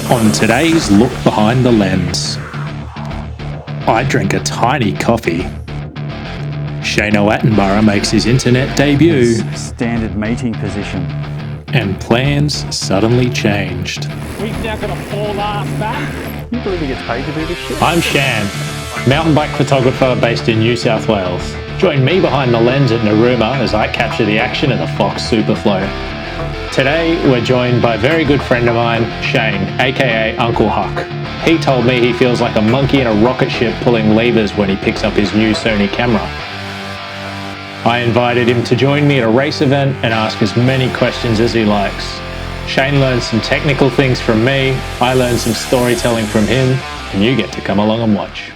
On today's Look Behind the Lens, I drink a tiny coffee. Shano Attenborough makes his internet debut. Standard meeting position. And plans suddenly changed. He's now got a full ass back. Can you believe he gets paid to do this shit? I'm Shan, mountain bike photographer based in New South Wales. Join me behind the lens at Narooma as I capture the action of the Fox Superflow. Today we're joined by a very good friend of mine, Shane, aka Uncle Huck. He told me he feels like a monkey in a rocket ship pulling levers when he picks up his new Sony camera. I invited him to join me at a race event and ask as many questions as he likes. Shane learned some technical things from me, I learned some storytelling from him, and you get to come along and watch.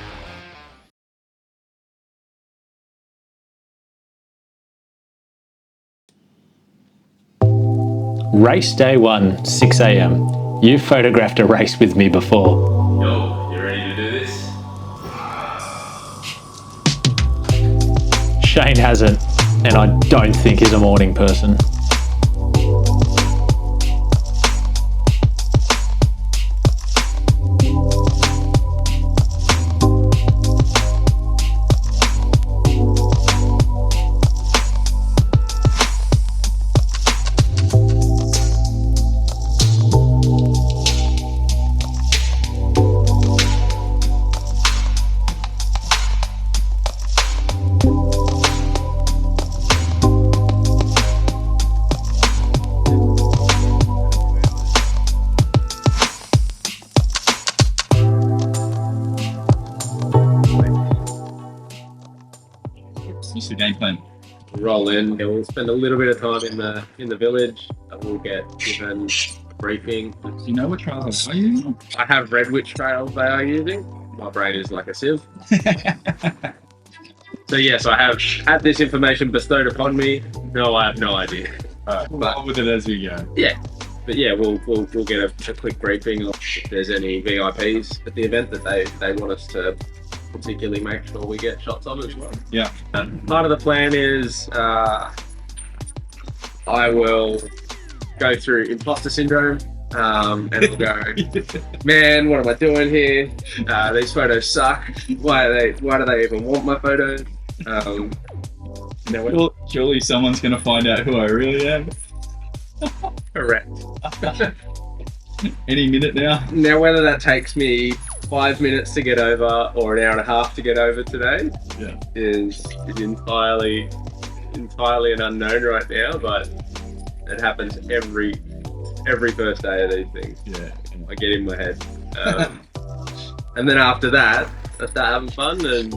Race day 1, 6 a.m. You've photographed a race with me before. Yo, you ready to do this? Shane hasn't, and I don't think he's a morning person. What's the game plan? Roll in. Yeah, we'll spend a little bit of time in the village. We'll get given a briefing. Do you know what trails are you using? I have read which trails they are using. My brain is like a sieve. So yes, I have had this information bestowed upon me. No, I have no idea. Alright, we'll roll with it as we go. Yeah, but yeah, we'll get a quick briefing of if there's any VIPs at the event that they want us to particularly make sure we get shots of as well. Yeah. Part of the plan is I will go through imposter syndrome and I'll go, man, what am I doing here? These photos suck. Why do they even want my photos? Surely someone's going to find out who I really am. Correct. Any minute now. Now, whether that takes me 5 minutes to get over or an hour and a half to get over today is entirely an unknown right now, but it happens every first day of these things. Yeah. I get in my head. And then after that, I start having fun and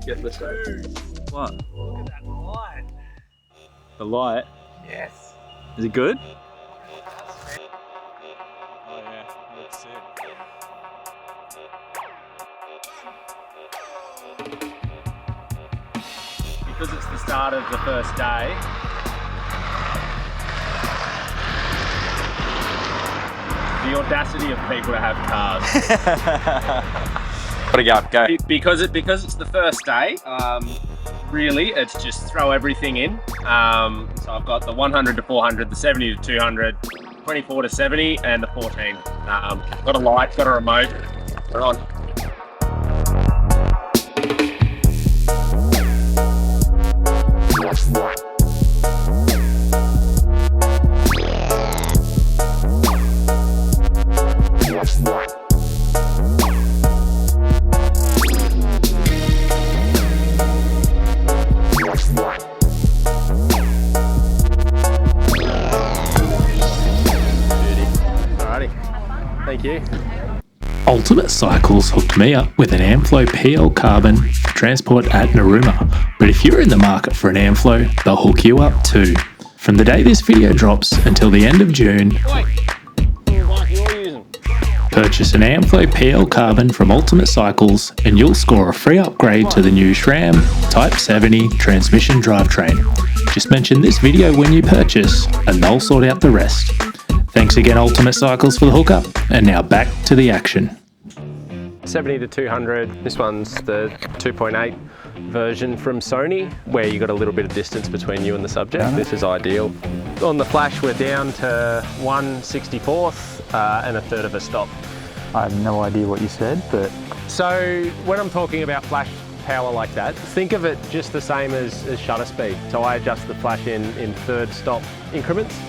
get the show. What? Look at that light. The light? Yes. Is it good? Oh yeah, that's it. Because it's the start of the first day, the audacity of people to have cars. Gotta go. Because it's the first day, really, it's just throw everything in. So I've got the 100 to 400, the 70 to 200, 24 to 70, and the 14. Got a light, got a remote. We're on. Thank you. Ultimate Cycles hooked me up with an Amflow PL Carbon for transport at Narooma, but if you're in the market for an Amflow, they'll hook you up too. From the day this video drops until the end of June, purchase an Amflow PL Carbon from Ultimate Cycles and you'll score a free upgrade to the new SRAM Type 70 transmission drivetrain. Just mention this video when you purchase and they'll sort out the rest. Thanks again Ultimate Cycles for the hookup, and now back to the action. 70 to 200, this one's the 2.8 version from Sony where you got a little bit of distance between you and the subject. This is ideal. On the flash, we're down to 1/64th and a third of a stop. I have no idea what you said, but... So when I'm talking about flash power like that, think of it just the same as shutter speed. So I adjust the flash in third stop increments,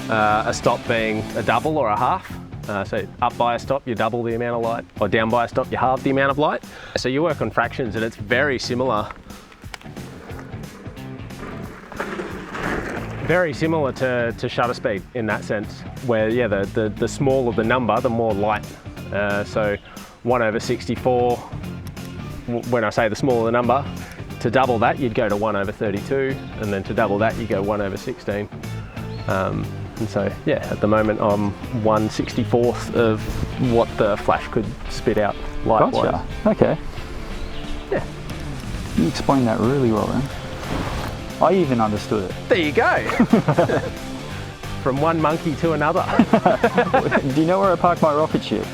a stop being a double or a half. So up by a stop, you double the amount of light, or down by a stop, you halve the amount of light. So you work on fractions and it's very similar. Very similar to shutter speed in that sense, where yeah, the smaller the number, the more light. So 1/64, when I say the smaller the number, to double that you'd go to 1/32, and then to double that you go 1/16. And so yeah, at the moment I'm 1/64th of what the flash could spit out light-wise. Gotcha. Okay. Yeah. You explained that really well then. I even understood it. There you go. From one monkey to another. Do you know where I parked my rocket ship?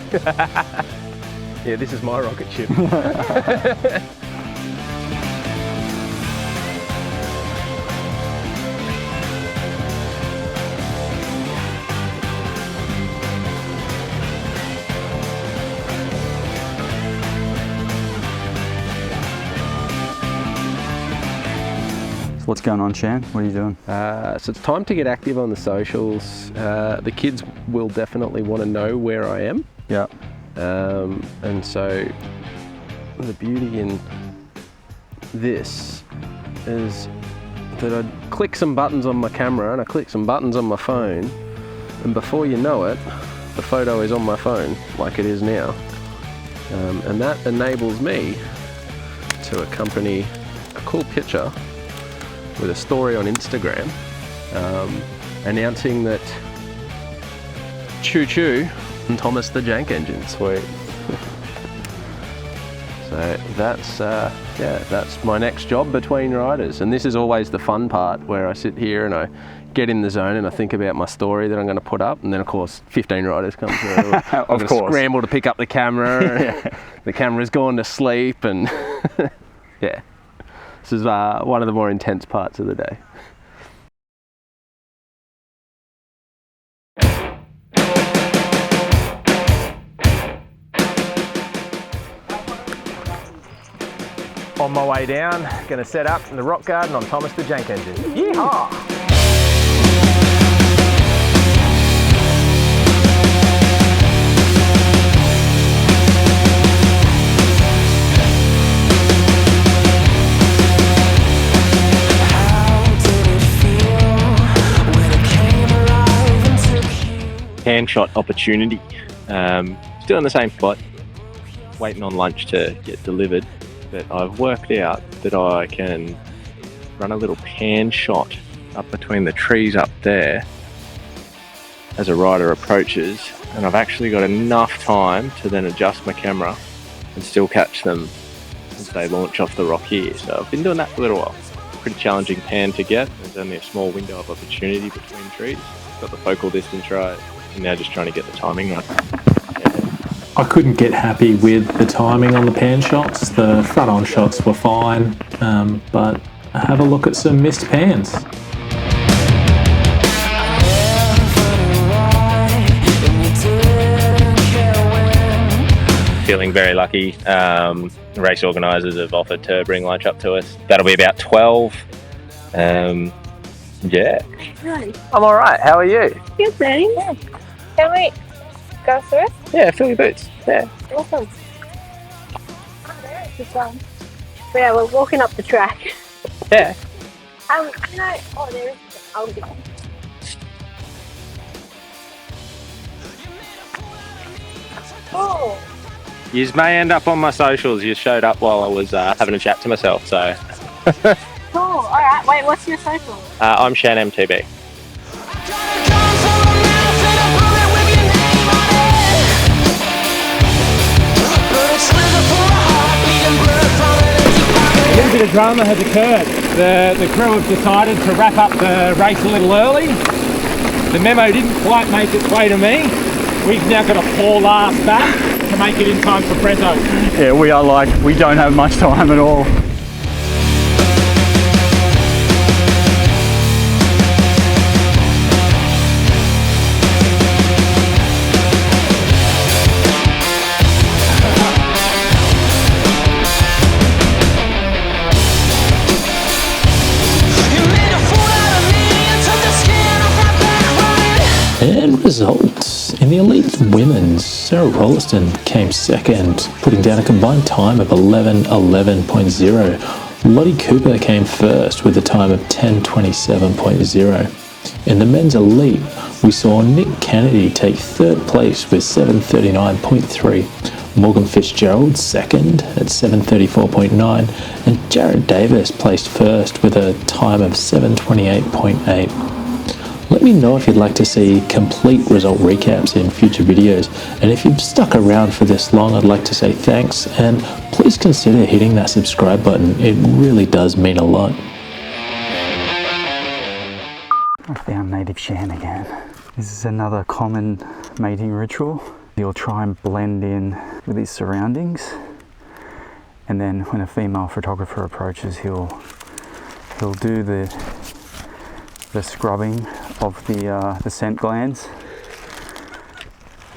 Yeah, this is my rocket ship. What's going on, Shan? What are you doing? So it's time to get active on the socials. The kids will definitely want to know where I am. Yeah. And so the beauty in this is that I click some buttons on my camera and I click some buttons on my phone, and before you know it, the photo is on my phone like it is now. And that enables me to accompany a cool picture with a story on Instagram announcing that Choo Choo and Thomas the Jank Engine. Sweet. So that's that's my next job between riders, and this is always the fun part where I sit here and I get in the zone and I think about my story that I'm going to put up, and then of course 15 riders come through. I've got to scramble to pick up the camera. Yeah. The camera's gone to sleep, and yeah. This is one of the more intense parts of the day. On my way down, going to set up in the rock garden on Thomas the Jank Engine. Yeehaw! Hand shot opportunity. Still in the same spot, waiting on lunch to get delivered, but I've worked out that I can run a little pan shot up between the trees up there as a rider approaches, and I've actually got enough time to then adjust my camera and still catch them as they launch off the rock here. So I've been doing that for a little while. Pretty challenging pan to get. There's only a small window of opportunity between trees. Got the focal distance right, and now just trying to get the timing right. I couldn't get happy with the timing on the pan shots. The front-on shots were fine, but have a look at some missed pans. Feeling very lucky. The race organisers have offered to bring lunch up to us. That'll be about 12. Yeah. Hi. I'm all right. How are you? Good, thanks. Can we go through it? Yeah, fill your boots. Yeah. Awesome. Oh, there is the sun. Yeah, we're walking up the track. Yeah. You know, oh, there is. I'll go. Oh. You may end up on my socials. You showed up while I was having a chat to myself, so. Cool. All right. Wait, what's your social? I'm Shan MTB. A little bit of drama has occurred. The crew have decided to wrap up the race a little early. The memo didn't quite make its way to me. We've now got to haul ass back to make it in time for Prezzo. Yeah, we are like, we don't have much time at all. And results. In the elite women's, Sarah Rolliston came second, putting down a combined time of 11:11.0. Lottie Cooper came first with a time of 10:27.0. In the men's elite, we saw Nick Kennedy take third place with 7:39.3. Morgan Fitzgerald second at 7:34.9, and Jared Davis placed first with a time of 7:28.8. Let me know if you'd like to see complete result recaps in future videos, and if you've stuck around for this long, I'd like to say thanks, and please consider hitting that subscribe button. It really does mean a lot. I found native Shan again. This is another common mating ritual. He'll try and blend in with his surroundings, and then when a female photographer approaches, he'll do the scrubbing of the scent glands.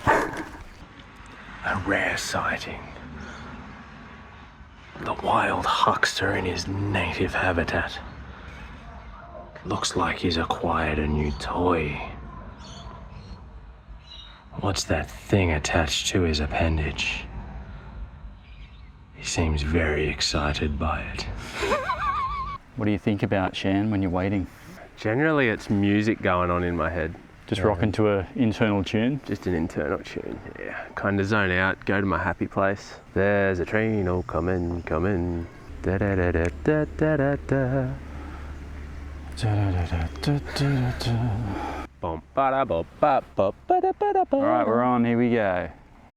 A rare sighting. The wild huckster in his native habitat. Looks like he's acquired a new toy. What's that thing attached to his appendage? He seems very excited by it. What do you think about Shan when you're waiting? Generally, it's music going on in my head. Just rocking to an internal tune? Just an internal tune, yeah. Kind of zone out, go to my happy place. There's a train, oh, come in, come in. Da da da da da da da da. Bum, ba da ba ba ba ba da ba da ba. All right, we're on, here we go.